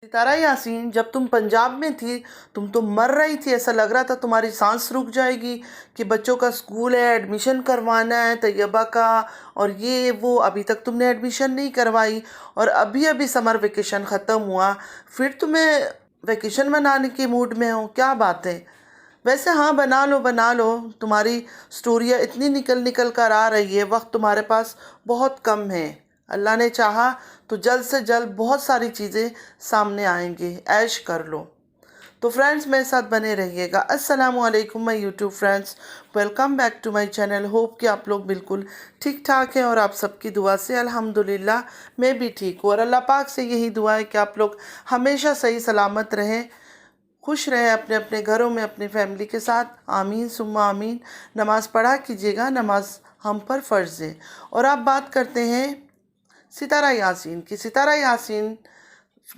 सितारा यासीन, जब तुम पंजाब में थी तुम तो मर रही थी। ऐसा लग रहा था तुम्हारी सांस रुक जाएगी कि बच्चों का स्कूल है, एडमिशन करवाना है तैयबा का, और ये वो अभी तक तुमने एडमिशन नहीं करवाई। और अभी अभी समर वेकेशन ख़त्म हुआ, फिर तुम्हें वेकेशन मनाने के मूड में हो। क्या बात है? वैसे हाँ, बना लो बना लो। तुम्हारी स्टोरियाँ इतनी निकल निकल कर आ रही है, वक्त तुम्हारे पास बहुत कम है। अल्लाह ने चाहा तो जल्द से जल्द बहुत सारी चीज़ें सामने आएंगी। ऐश कर लो। तो फ्रेंड्स, मेरे साथ बने रहिएगा। अस्सलामु अलैकुम my YouTube friends, welcome back to my channel. Hope कि आप लोग बिल्कुल ठीक ठाक हैं और आप सबकी दुआ से अल्हम्दुलिल्लाह मैं भी ठीक हूँ। और अल्लाह पाक से यही दुआ है कि आप लोग हमेशा सही सलामत रहें, खुश रहें अपने अपने घरों में अपनी फैमिली के साथ। आमीन सुम्मा आमीन। नमाज पढ़ा कीजिएगा, नमाज हम पर फ़र्ज़ है। और आप बात करते हैं सितारा यासीन की। सितारा यासीन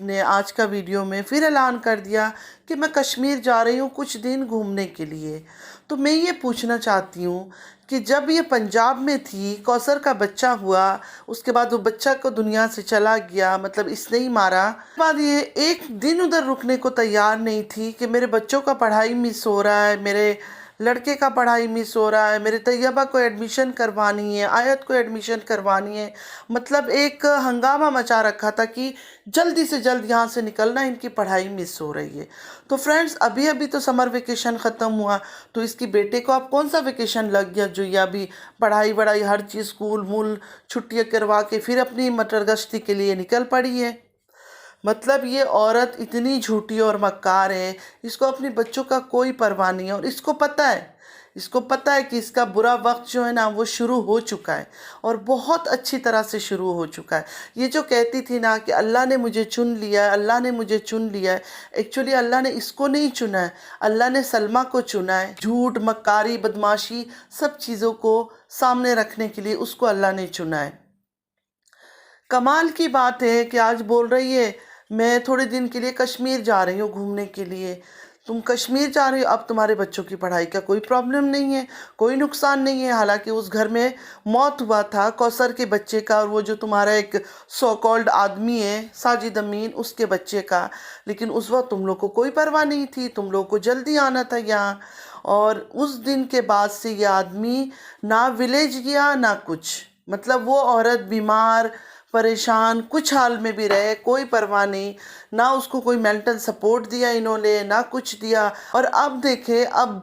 ने आज का वीडियो में फिर ऐलान कर दिया कि मैं कश्मीर जा रही हूँ कुछ दिन घूमने के लिए। तो मैं ये पूछना चाहती हूँ कि जब ये पंजाब में थी, कौसर का बच्चा हुआ, उसके बाद वो बच्चा को दुनिया से चला गया, मतलब इसने ही मारा। उसके बाद ये एक दिन उधर रुकने को तैयार नहीं थी कि मेरे बच्चों का पढ़ाई मिस हो रहा है, मेरे लड़के का पढ़ाई मिस हो रहा है, मेरे तैयबा को एडमिशन करवानी है, आयत को एडमिशन करवानी है। मतलब एक हंगामा मचा रखा था कि जल्दी से जल्द यहाँ से निकलना, इनकी पढ़ाई मिस हो रही है। तो फ्रेंड्स, अभी अभी तो समर वेकेशन ख़त्म हुआ, तो इसकी बेटे को अब कौन सा वेकेशन लग गया जो ये अभी पढ़ाई वढ़ाई हर चीज़ स्कूल मूल छुट्टियाँ करवा के फिर अपनी मटर गश्ती के लिए निकल पड़ी है। मतलब ये औरत इतनी झूठी और मक्कार है, इसको अपने बच्चों का कोई परवाह नहीं है। और इसको पता है कि इसका बुरा वक्त जो है ना वो शुरू हो चुका है, और बहुत अच्छी तरह से शुरू हो चुका है। ये जो कहती थी ना कि अल्लाह ने मुझे चुन लिया है, अल्लाह ने मुझे चुन लिया है, एक्चुअली अल्लाह ने इसको नहीं चुना है, अल्लाह ने सलमा को चुना है। झूठ मक्कारी बदमाशी सब चीज़ों को सामने रखने के लिए उसको अल्लाह ने चुना है। कमाल की बात है कि आज बोल रही है मैं थोड़े दिन के लिए कश्मीर जा रही हूँ घूमने के लिए। तुम कश्मीर जा रही हो, अब तुम्हारे बच्चों की पढ़ाई का कोई प्रॉब्लम नहीं है, कोई नुकसान नहीं है। हालांकि उस घर में मौत हुआ था कौसर के बच्चे का, और वो जो तुम्हारा एक सो कॉल्ड आदमी है साजिद अमीन, उसके बच्चे का। लेकिन उस वक्त तुम लोग को कोई परवाह नहीं थी, तुम लोग को जल्दी आना था यहाँ। और उस दिन के बाद से ये आदमी ना विलेज गया ना कुछ। मतलब वो औरत बीमार परेशान कुछ हाल में भी रहे, कोई परवाह नहीं। ना उसको कोई मेंटल सपोर्ट दिया इन्होंने, ना कुछ दिया। और अब देखे, अब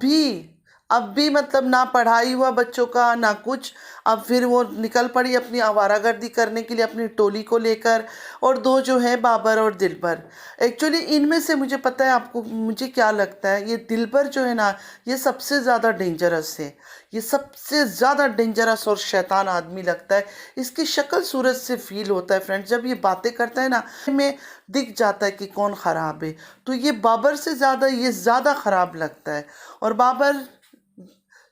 भी मतलब ना पढ़ाई हुआ बच्चों का ना कुछ। अब फिर वो निकल पड़ी अपनी आवारागर्दी करने के लिए अपनी टोली को लेकर। और दो जो है बाबर और दिलबर, एक्चुअली इनमें से मुझे पता है आपको मुझे क्या लगता है, ये दिलबर जो है ना ये सबसे ज़्यादा डेंजरस है। ये सबसे ज़्यादा डेंजरस और शैतान आदमी लगता है। इसकी शक्ल सूरत से फील होता है फ्रेंड्स, जब ये बातें करता है ना में दिख जाता है कि कौन ख़राब है। तो ये बाबर से ज़्यादा ये ज़्यादा ख़राब लगता है। और बाबर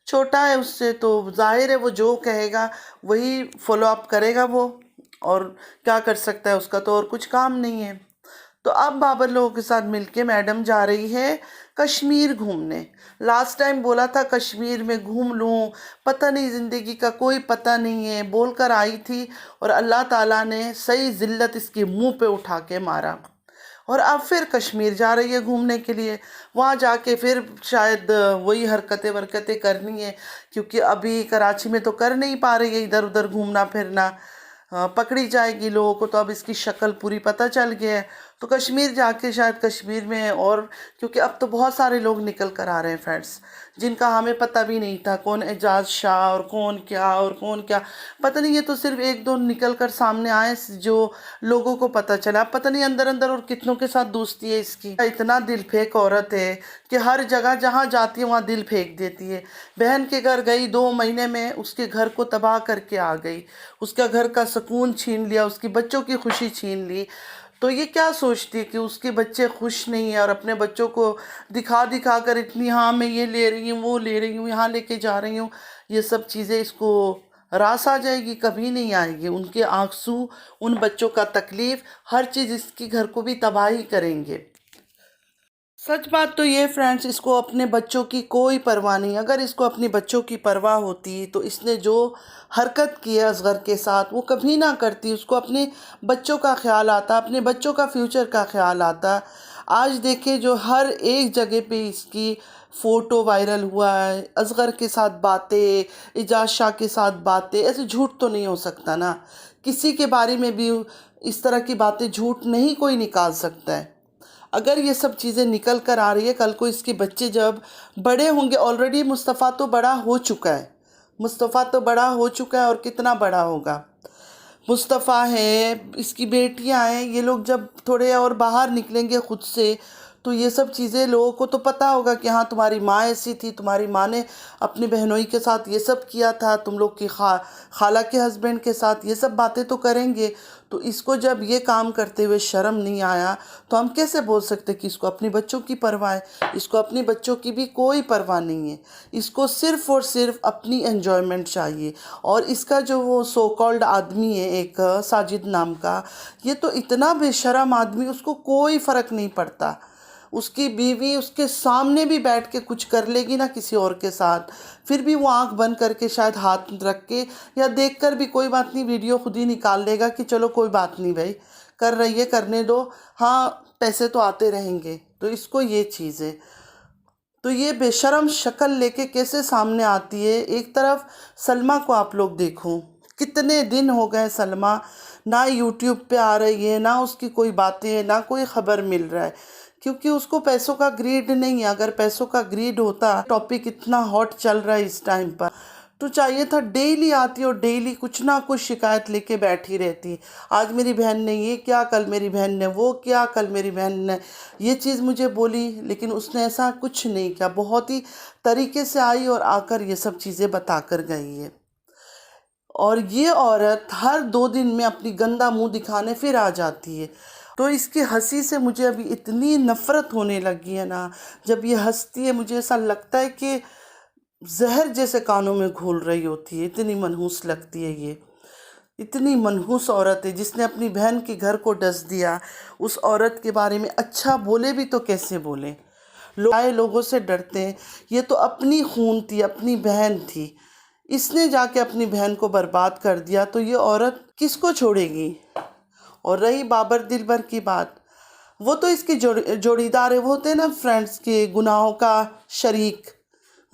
छोटा है उससे, तो जाहिर है वो जो कहेगा वही फॉलो अप करेगा वो। और क्या कर सकता है, उसका तो और कुछ काम नहीं है। तो अब बाबर लोगों के साथ मिलके मैडम जा रही है कश्मीर घूमने। लास्ट टाइम बोला था कश्मीर में घूम लूँ, पता नहीं ज़िंदगी का कोई पता नहीं है बोल कर आई थी, और अल्लाह ताला ने सही ज़िल्लत इसके मुंह पे उठा के मारा। और अब फिर कश्मीर जा रही है घूमने के लिए। वहाँ जाके फिर शायद वही हरकतें वरकतें करनी है, क्योंकि अभी कराची में तो कर नहीं पा रही है इधर उधर घूमना फिरना। पकड़ी जाएगी लोगों को, तो अब इसकी शक्ल पूरी पता चल गया है। तो कश्मीर जाके शायद कश्मीर में, और क्योंकि अब तो बहुत सारे लोग निकल कर आ रहे हैं फ्रेंड्स, जिनका हमें पता भी नहीं था कौन एजाज शाह और कौन क्या और कौन क्या। पता नहीं, ये तो सिर्फ एक दो निकल कर सामने आए जो लोगों को पता चला। पता नहीं अंदर अंदर और कितनों के साथ दोस्ती है इसकी। इतना दिल फेंक औरत है कि हर जगह जहाँ जाती है वहाँ दिल फेंक देती है। बहन के घर गई, 2 महीने में उसके घर को तबाह करके आ गई, उसका घर का सुकून छीन लिया, उसकी बच्चों की खुशी छीन ली। तो ये क्या सोचती है कि उसके बच्चे खुश नहीं है, और अपने बच्चों को दिखा दिखा कर इतनी, हाँ मैं ये ले रही हूँ वो ले रही हूँ यहाँ लेके जा रही हूँ, ये सब चीज़ें इसको रास आ जाएगी? कभी नहीं आएगी। उनके आंसू, उन बच्चों का तकलीफ, हर चीज़ इसकी घर को भी तबाही करेंगे। सच बात तो ये फ्रेंड्स, इसको अपने बच्चों की कोई परवाह नहीं। अगर इसको अपने बच्चों की परवाह होती तो इसने जो हरकत की है असगर के साथ वो कभी ना करती। उसको अपने बच्चों का ख्याल आता, अपने बच्चों का फ्यूचर का ख्याल आता। आज देखे जो हर एक जगह पे इसकी फ़ोटो वायरल हुआ है, असगर के साथ बातें, इजाज़ शाह के साथ बातें, ऐसे झूठ तो नहीं हो सकता ना। किसी के बारे में भी इस तरह की बातें झूठ नहीं कोई निकाल सकता है। अगर ये सब चीज़ें निकल कर आ रही है, कल को इसके बच्चे जब बड़े होंगे, ऑलरेडी मुस्तफ़ा तो बड़ा हो चुका है, मुस्तफ़ा तो बड़ा हो चुका है और कितना बड़ा होगा। मुस्तफ़ा है, इसकी बेटियां हैं, ये लोग जब थोड़े और बाहर निकलेंगे खुद से तो ये सब चीज़ें लोगों को तो पता होगा कि हाँ तुम्हारी माँ ऐसी थी, तुम्हारी माँ ने अपनी बहनोई के साथ ये सब किया था, तुम लोग की खाला के हस्बैंड के साथ ये सब बातें तो करेंगे। तो इसको जब ये काम करते हुए शर्म नहीं आया तो हम कैसे बोल सकते कि इसको अपने बच्चों की परवाह है। इसको अपने बच्चों की भी कोई परवाह नहीं है। इसको सिर्फ़ और सिर्फ अपनी एन्जॉयमेंट चाहिए। और इसका जो वो सो कॉल्ड आदमी है एक साजिद नाम का, ये तो इतना बेशर्म आदमी, उसको कोई फ़र्क नहीं पड़ता। उसकी बीवी उसके सामने भी बैठ के कुछ कर लेगी ना किसी और के साथ, फिर भी वो आंख बंद करके शायद हाथ रख के या देख कर भी कोई बात नहीं, वीडियो खुद ही निकाल लेगा कि चलो कोई बात नहीं भाई, कर रही है करने दो, हाँ पैसे तो आते रहेंगे। तो इसको ये चीज़ है। तो ये बेशर्म शक्ल लेके कैसे सामने आती है। एक तरफ सलमा को आप लोग देखो, कितने दिन हो गए सलमा ना यूट्यूब पे आ रही है, ना उसकी कोई बातें हैं, ना कोई ख़बर मिल रहा है, क्योंकि उसको पैसों का ग्रीड नहीं है। अगर पैसों का ग्रीड होता, टॉपिक इतना हॉट चल रहा है इस टाइम पर, तो चाहिए था डेली आती और डेली कुछ ना कुछ शिकायत लेके बैठी रहती। आज मेरी बहन ने ये किया, कल मेरी बहन ने वो किया, कल मेरी बहन ने ये चीज़ मुझे बोली, लेकिन उसने ऐसा कुछ नहीं किया। बहुत ही तरीके से आई और आकर ये सब चीज़ें बता कर गई है। और ये औरत हर 2 दिन में अपनी गंदा मुंह दिखाने फिर आ जाती है। तो इसकी हंसी से मुझे अभी इतनी नफ़रत होने लगी है ना, जब ये हंसती है मुझे ऐसा लगता है कि जहर जैसे कानों में घोल रही होती है। इतनी मनहूस लगती है ये, इतनी मनहूस औरत है जिसने अपनी बहन के घर को डस दिया। उस औरत के बारे में अच्छा बोले भी तो कैसे बोले, लोगों से डरते हैं। ये तो अपनी खून थी, अपनी बहन थी, इसने जाके अपनी बहन को बर्बाद कर दिया, तो ये औरत किसको छोड़ेगी। और रही बाबर दिलबर की बात, वो तो इसके जोड़ीदार है। वो होते हैं ना फ्रेंड्स के गुनाहों का शरीक,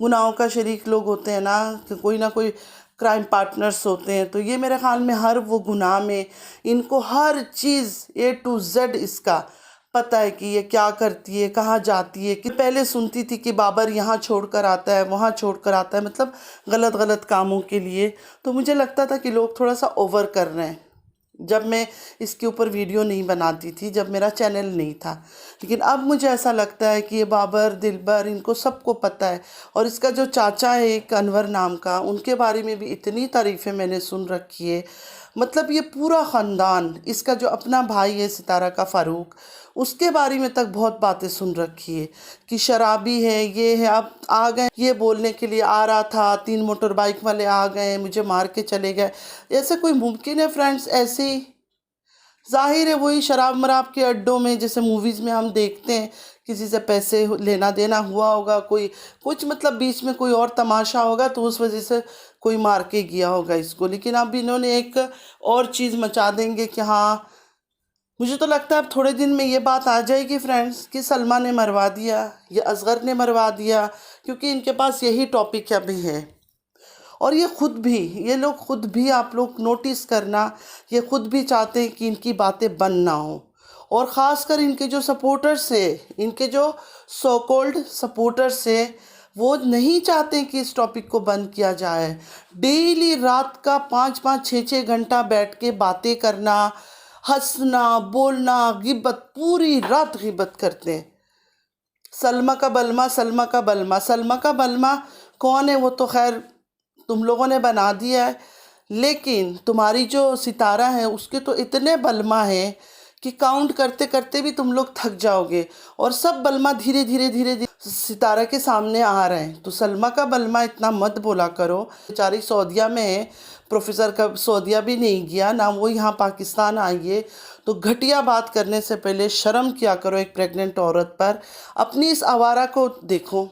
गुनाहों का शरीक लोग होते हैं ना, कि कोई ना कोई क्राइम पार्टनर्स होते हैं। तो ये मेरे ख्याल में हर वो गुनाह में इनको हर चीज़ A to Z इसका पता है कि ये क्या करती है, कहाँ जाती है। कि पहले सुनती थी कि बाबर यहाँ छोड़ कर आता है, वहाँ छोड़ कर आता है, मतलब गलत गलत कामों के लिए। तो मुझे लगता था कि लोग थोड़ा सा ओवर कर रहे हैं, जब मैं इसके ऊपर वीडियो नहीं बनाती थी, जब मेरा चैनल नहीं था। लेकिन अब मुझे ऐसा लगता है कि ये बाबर दिलबर इनको सबको पता है। और इसका जो चाचा है एक अनवर नाम का, उनके बारे में भी इतनी तारीफ़ें मैंने सुन रखी है। मतलब ये पूरा ख़ानदान, इसका जो अपना भाई है सितारा का फ़ारूक, उसके बारे में तक बहुत बातें सुन रखी है कि शराबी है, ये है। अब आ गए ये बोलने के लिए, आ रहा था 3 मोटर बाइक वाले आ गए, मुझे मार के चले गए। ऐसे कोई मुमकिन है फ्रेंड्स? ऐसे ही ज़ाहिर है वही शराब मराब के अड्डों में, जैसे मूवीज़ में हम देखते हैं, किसी से पैसे लेना देना हुआ होगा, कोई कुछ मतलब बीच में कोई और तमाशा होगा, तो उस वजह से कोई मार के गया होगा इसको। लेकिन अब इन्होंने एक और चीज़ मचा देंगे कि हाँ, मुझे तो लगता है अब थोड़े दिन में ये बात आ जाएगी फ्रेंड्स कि सलमा ने मरवा दिया, ये असगर ने मरवा दिया, क्योंकि इनके पास यही टॉपिक अभी है। और ये खुद भी, ये लोग खुद भी, आप लोग नोटिस करना, ये खुद भी चाहते हैं कि इनकी बातें बंद ना हो। और ख़ासकर इनके जो सपोर्टर्स है, इनके जो सो कॉल्ड सपोर्टर्स है, वो नहीं चाहते कि इस टॉपिक को बंद किया जाए। डेली रात का 5-5 6-6 घंटा बैठ के बातें करना, हंसना बोलना, गिब्बत, पूरी रात गिब्बत करते हैं। सलमा का बलमा, सलमा का बलमा, सलमा का बलमा कौन है वो तो खैर तुम लोगों ने बना दिया है, लेकिन तुम्हारी जो सितारा है उसके तो इतने बलमा हैं कि काउंट करते करते भी तुम लोग थक जाओगे। और सब बलमा धीरे धीरे धीरे धीरे सितारा के सामने आ रहे हैं। तो सलमा का बलमा इतना मत बोला करो। बेचारी सऊदिया में है, प्रोफेसर का सऊदिया भी नहीं गया ना, वो यहाँ पाकिस्तान आई है। तो घटिया बात करने से पहले शर्म किया करो एक प्रेग्नेंट औरत पर। अपनी इस आवारा को देखो,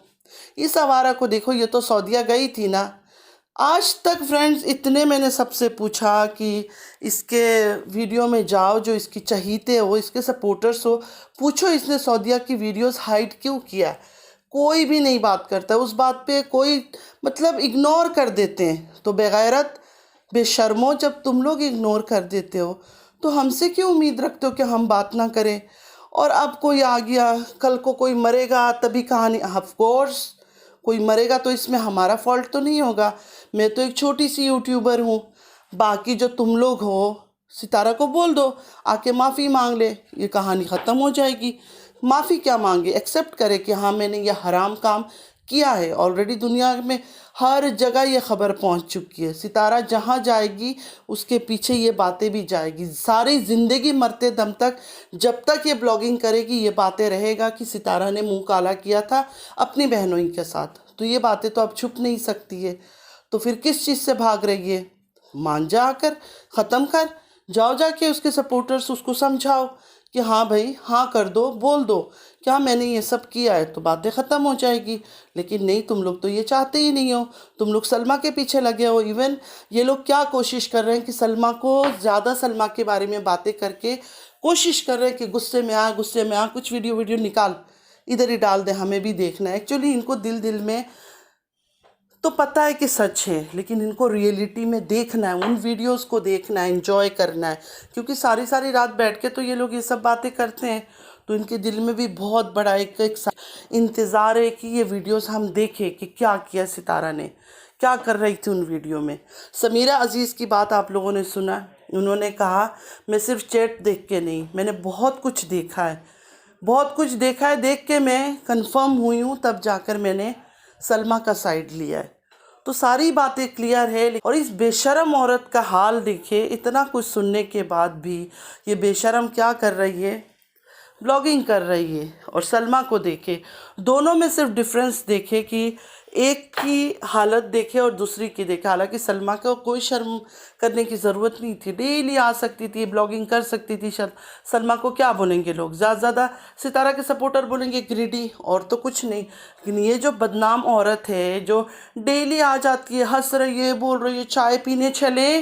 इस आवारा को देखो, ये तो सऊदीया गई थी ना। आज तक फ्रेंड्स इतने मैंने सबसे पूछा कि इसके वीडियो में जाओ, जो इसकी चहीते हो, इसके सपोर्टर्स हो, पूछो इसने सऊदीया की वीडियोस हाइड क्यों किया। कोई भी नहीं बात करता उस बात पे, कोई मतलब इग्नोर कर देते हैं। तो बेगैरत बेशर्मो, जब तुम लोग इग्नोर कर देते हो तो हमसे क्यों उम्मीद रखते हो कि हम बात ना करें। और अब कोई आ गया, कल को कोई मरेगा तभी कहानी। ऑफ कोर्स कोई मरेगा तो इसमें हमारा फॉल्ट तो नहीं होगा। मैं तो एक छोटी सी यूट्यूबर हूँ। बाकी जो तुम लोग हो, सितारा को बोल दो आके माफ़ी मांग ले, ये कहानी ख़त्म हो जाएगी। माफ़ी क्या मांगे, एक्सेप्ट करे कि हाँ मैंने ये हराम काम किया है। ऑलरेडी दुनिया में हर जगह ये खबर पहुंच चुकी है। सितारा जहां जाएगी उसके पीछे ये बातें भी जाएगी। सारी ज़िंदगी मरते दम तक, जब तक ये ब्लॉगिंग करेगी, ये बातें रहेगा कि सितारा ने मुंह काला किया था अपनी बहनों के साथ। तो ये बातें तो अब छुप नहीं सकती है। तो फिर किस चीज़ से भाग रही है। मान जा आकर, ख़त्म कर, जाओ जाके उसके सपोर्टर्स उसको समझाओ कि हाँ भाई, हाँ कर दो, बोल दो क्या मैंने ये सब किया है, तो बातें ख़त्म हो जाएगी। लेकिन नहीं, तुम लोग तो ये चाहते ही नहीं हो। तुम लोग सलमा के पीछे लगे हो। इवन ये लोग क्या कोशिश कर रहे हैं कि सलमा को ज़्यादा, सलमा के बारे में बातें करके कोशिश कर रहे हैं कि गुस्से में आ, गुस्से में आ, कुछ वीडियो निकाल, इधर ही डाल दे, हमें भी देखना है। एक्चुअली इनको दिल दिल में तो पता है कि सच है, लेकिन इनको रियलिटी में देखना है, उन वीडियोस को देखना है, एंजॉय करना है। क्योंकि सारी सारी रात बैठ के तो ये लोग ये सब बातें करते हैं, तो इनके दिल में भी बहुत बड़ा एक इंतज़ार है कि ये वीडियोस हम देखें कि क्या किया सितारा ने, क्या कर रही थी उन वीडियो में। समीरा अज़ीज़ की बात आप लोगों ने सुना, उन्होंने कहा मैं सिर्फ चैट देख के नहीं, मैंने बहुत कुछ देखा है, बहुत कुछ देखा है। देख के मैं कंफर्म हुई हूँ, तब जाकर मैंने सलमा का साइड लिया है। तो सारी बातें क्लियर है। और इस बेशरम औरत का हाल देखिए, इतना कुछ सुनने के बाद भी ये बेशरम क्या कर रही है, ब्लॉगिंग कर रही है। और सलमा को देखे, दोनों में सिर्फ डिफरेंस देखे कि एक की हालत देखे और दूसरी की देखे। हालांकि सलमा को कोई शर्म करने की ज़रूरत नहीं थी, डेली आ सकती थी, ब्लॉगिंग कर सकती थी। सलमा को क्या बोलेंगे लोग, ज़्यादा ज़्यादा सितारा के सपोर्टर बोलेंगे ग्रीडी, और तो कुछ नहीं। लेकिन ये जो बदनाम औरत है, जो डेली आ जाती है, हंस रही है, बोल रही है चाय पीने चले,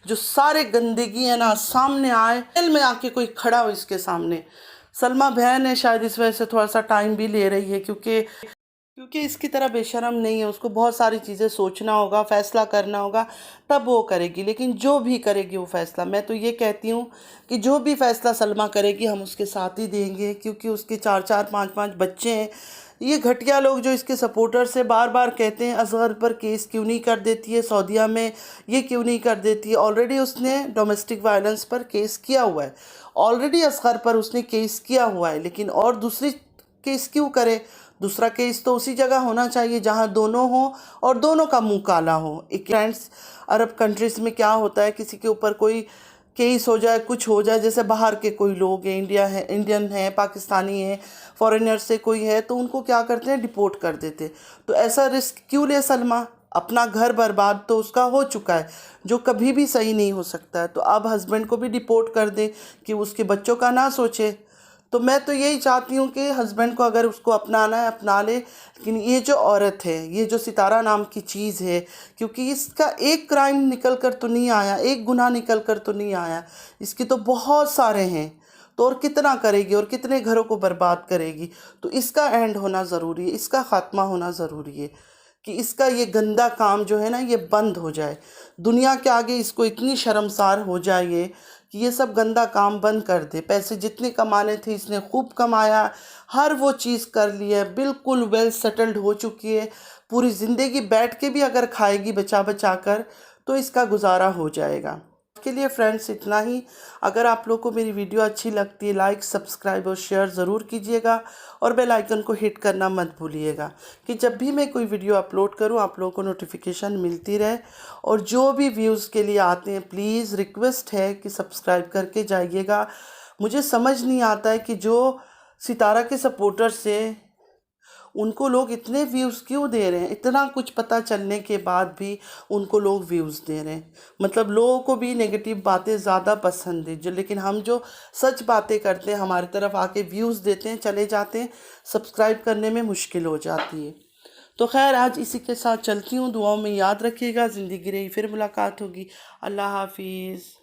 जो सारे गंदगी है ना सामने आए, दिल में आके कोई खड़ा हो इसके सामने। सलमा बहन है, शायद इस वजह से थोड़ा सा टाइम भी ले रही है, क्योंकि इसकी तरह बेशरम नहीं है। उसको बहुत सारी चीज़ें सोचना होगा, फैसला करना होगा, तब वो करेगी। लेकिन जो भी करेगी वो फैसला, मैं तो ये कहती हूँ कि जो भी फैसला सलमा करेगी हम उसके साथ ही देंगे। क्योंकि उसके 4-4 5-5 बच्चे हैं। ये घटिया लोग जो इसके सपोर्टर से बार बार कहते हैं असगर पर केस क्यों नहीं कर देती है सऊदीया में, ये क्यों नहीं कर देती है। ऑलरेडी उसने डोमेस्टिक वायलेंस पर केस किया हुआ है, ऑलरेडी असगर पर उसने केस किया हुआ है। लेकिन और दूसरी केस क्यों करे। दूसरा केस तो उसी जगह होना चाहिए जहां दोनों हो और दोनों का मुंह काला हो। एक फ्रेंड्स, अरब कंट्रीज़ में क्या होता है, किसी के ऊपर कोई केस हो जाए, कुछ हो जाए, जैसे बाहर के कोई लोग हैं, इंडियन है, पाकिस्तानी है, फॉरेनर से कोई है, तो उनको क्या करते हैं, डिपोर्ट कर देते। तो ऐसा रिस्क क्यों ले सलमा। अपना घर बर्बाद तो उसका हो चुका है, जो कभी भी सही नहीं हो सकता है। तो अब हस्बैंड को भी डिपोर्ट कर दे कि उसके बच्चों का ना सोचे। तो मैं तो यही चाहती हूँ कि हस्बैंड को अगर उसको अपनाना है अपना ले। लेकिन ये जो औरत है, ये जो सितारा नाम की चीज़ है, क्योंकि इसका एक क्राइम निकल कर तो नहीं आया, एक गुनाह निकल कर तो नहीं आया, इसकी तो बहुत सारे हैं। तो और कितना करेगी और कितने घरों को बर्बाद करेगी। तो इसका एंड होना ज़रूरी है, इसका ख़ात्मा होना ज़रूरी है कि इसका ये गंदा काम जो है ना, ये बंद हो जाए। दुनिया के आगे इसको इतनी शर्मसार हो जाए कि ये सब गंदा काम बंद कर दे। पैसे जितने कमाने थे इसने खूब कमाया, हर वो चीज़ कर ली है, बिल्कुल वेल सेटल्ड हो चुकी है। पूरी ज़िंदगी बैठ के भी अगर खाएगी बचा बचा कर तो इसका गुजारा हो जाएगा। के लिए फ्रेंड्स इतना ही। अगर आप लोग को मेरी वीडियो अच्छी लगती है, लाइक, सब्सक्राइब और शेयर ज़रूर कीजिएगा और बेल आइकन को हिट करना मत भूलिएगा कि जब भी मैं कोई वीडियो अपलोड करूं आप लोगों को नोटिफिकेशन मिलती रहे। और जो भी व्यूज़ के लिए आते हैं, प्लीज़ रिक्वेस्ट है कि सब्सक्राइब करके जाइएगा। मुझे समझ नहीं आता है कि जो सितारा के सपोर्टर से उनको लोग इतने व्यूज़ क्यों दे रहे हैं? इतना कुछ पता चलने के बाद भी उनको लोग व्यूज़ दे रहे हैं। मतलब लोगों को भी नेगेटिव बातें ज़्यादा पसंद है, जो लेकिन हम जो सच बातें करते हैं हमारी तरफ आके व्यूज़ देते हैं, चले जाते हैं, सब्सक्राइब करने में मुश्किल हो जाती है। तो खैर आज इसी के साथ चलती हूँ, दुआओं में याद रखिएगा। ज़िंदगी रही फिर मुलाकात होगी। अल्लाह हाफिज़।